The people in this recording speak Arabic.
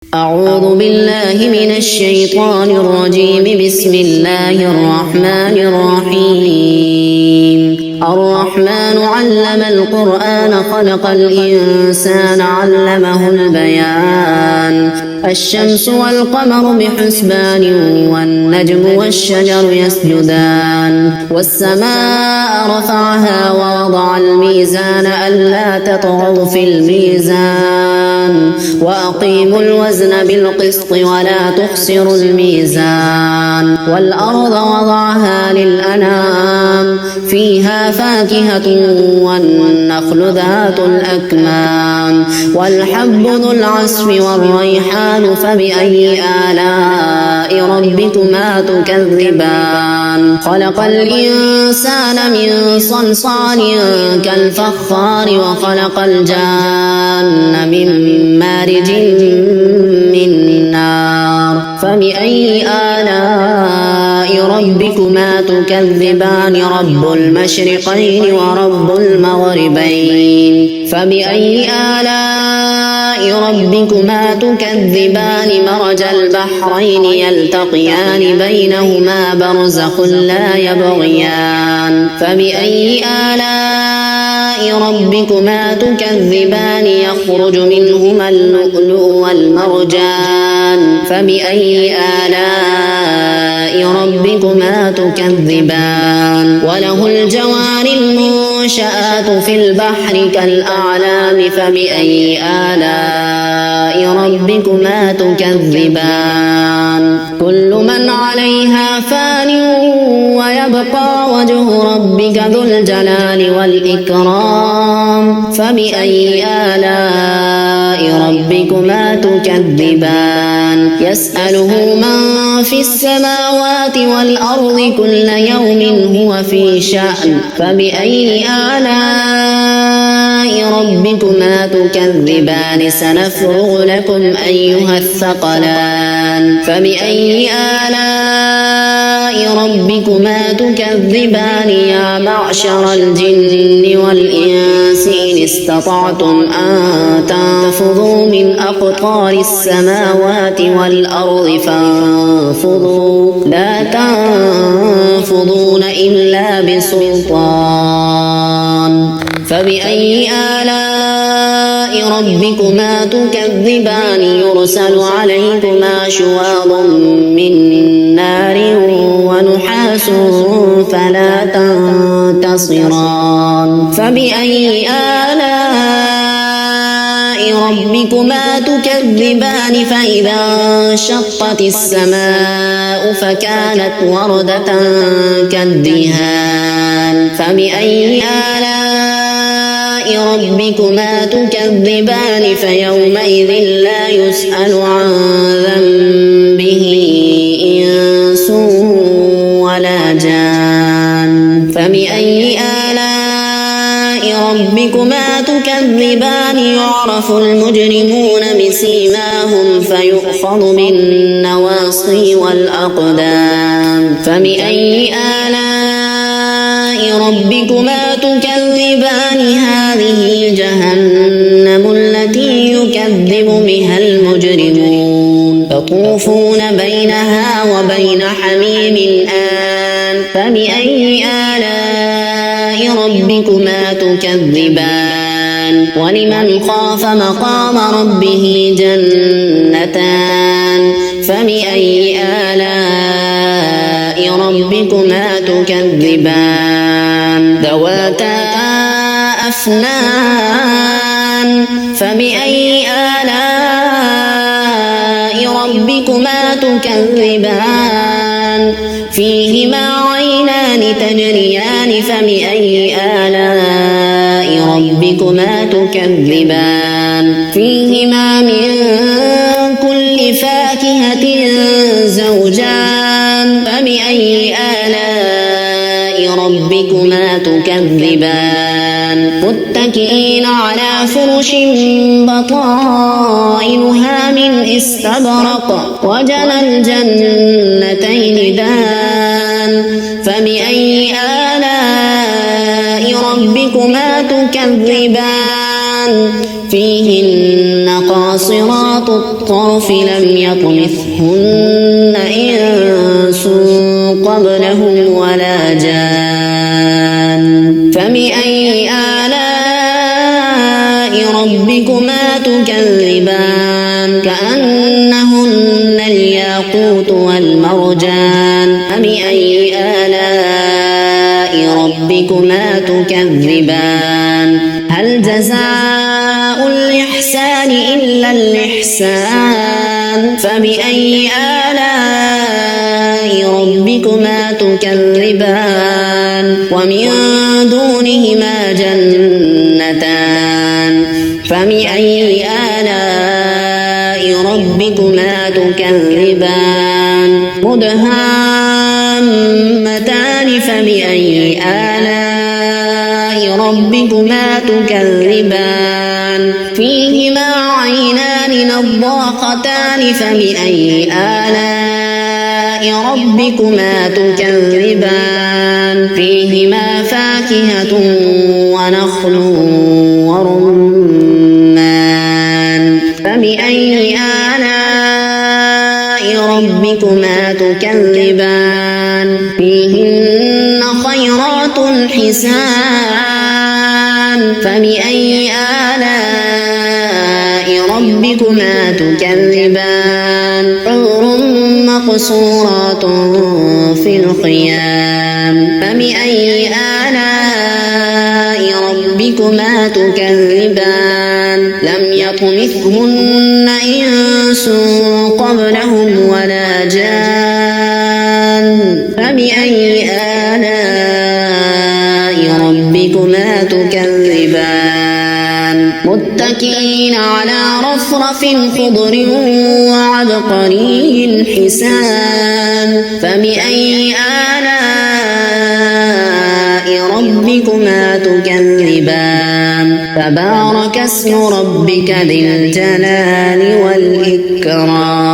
أعوذ بالله من الشيطان الرجيم. بسم الله الرحمن الرحيم. الرحمن علم القرآن خلق الإنسان علمه البيان. الشمس والقمر بحسبان والنجم والشجر يسجدان والسماء رفعها ووضع الميزان ألا تطغوا في الميزان وأقيموا الوزن بالقسط ولا تخسروا الميزان والأرض وضعها للأنام فيها فاكهة والنخل ذات الأكمام والحب ذو العصف والريحان فبأي آلاء ربكما تكذبان. خلق الإنسان من صلصال كالفخار وخلق الجان من مارج من نار فبأي آلاء ربكما تكذبان. رب المشرقين ورب المغربين فبأي آلاء ربكما تكذبان. مرج البحرين يلتقيان بينهما برزخ لا يبغيان فبأي آلاء ربكما تكذبان. يخرج منهما اللؤلؤ والمرجان فبأي آلاء ربكما تكذبان. وله الجوار المنشآت في البحر كالأعلام فبأي آلاء ربكما تكذبان. كل من عليها فان ويبقى وجه ربك ذو الجلال والإكرام فبأي آلاء ربكما تكذبان. يسأله من في السماوات والأرض كل يوم هو في شأن فبأي آلاء ربكما تكذبان. سنفرغ لكم أيها الثقلان فبأي آلاء ربكما تكذبان. يا معشر الجن والإنس إن استطعتم أن تنفذوا من أقطار السماوات والأرض فانفذوا لا تنفذون إلا بسلطان فبأي آلاء ربكما تكذبان. يرسل عليكما شواظ من نار ونحاس فلا تنتصران فبأي آلاء ربكما تكذبان. فإذا انشقت السماء فكانت وردة كالدهان فبأي آلاء ربكما تكذبان. فيومئذ لا يسأل عن ذنبه إنس ولا جان فبأي آلاء ربكما تكذبان. يعرف المجرمون بسيماهم فيؤخذ بالنواصي والأقدام فبأي آلاء ربكما تكذبان. هذه جهنم التي يكذب بها المجرمون يطوفون بينها وبين حميم آن فبأي آلاء ربكما تكذبان. ولمن خاف مقام ربه جنتان فبأي آلاء ربكما تكذبان. ذواتا أفنان فبأي آلاء ربكما تكذبان. فيهما عينان تجريان فبأي آلاء ربكما تكذبان. فيهما من كل فاكهة زوجان فبأي آلاء ربكما تكذبان. متكئين على فرش بطائنها من استبرق وجنى الجنتين دان فبأي آلاء ربكما تكذبان. فيهن قاصرات قاصرات الطرف لم يطمثهن إنس قبلهم ولا جان فبأي آلاء ربكما تكذبان كأنهن الياقوت والمرجان فبأي آلاء ربكما تكذبان هل جزاء الإحسان إلا الإحسان فبأي آلاء ربكما تكذبان ومن دونهما جنتان فبأي آلاء ربكما تكذبان مدهامتان فبأي آلاء ربكما تكذبان فيهما عينان نضاختان فبأي آلاء ربكما تكذبان فيهما فاكهة ونخل ورمان فبأي آلاء ربكما تكذبان فيهن خيرات حسان فبأي آلاء ربكما تكذبان حور مقصورات في الخيام فبأي آلاء ربكما تكذبان لم يطمثهن إنس قبلهم ولا جان فبأي آلاء ربكما تكذبان متكئين على رفرف خضر وعبقري حسان فبأي آلاء ربكما تكذبان تبارك اسم ربك ذي الجلال والإكرام